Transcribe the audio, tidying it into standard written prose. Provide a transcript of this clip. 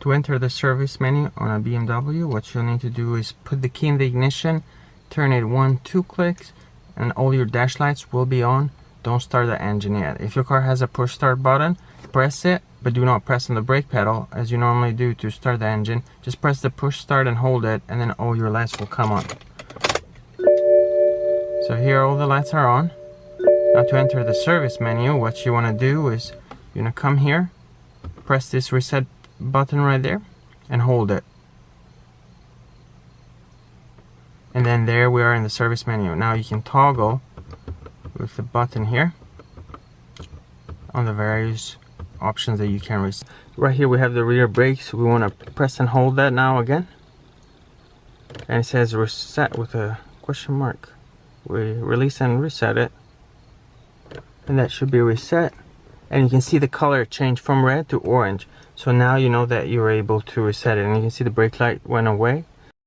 To enter the service menu on a BMW, what you'll need to do is put the key in the ignition, turn it 1-2 clicks, and all your dash lights will be on. Don't start the engine yet. If your car has a push start button, press it, but do not press on the brake pedal as you normally do to start the engine. Just press the push start and hold it, and then all your lights will come on. So here all the lights are on. Now to enter the service menu, what you want to do is you're going to come here, press this reset button right there, and hold it. And then there we are in the service menu. Now you can toggle with the button here on the various options that you can reset. Right here we have the rear brakes. We want to press and hold that now again. And it says reset with a question mark. We release and reset it. And that should be reset. And you can see the color change from red to orange. So now you know that you're able to reset it. And you can see the brake light went away.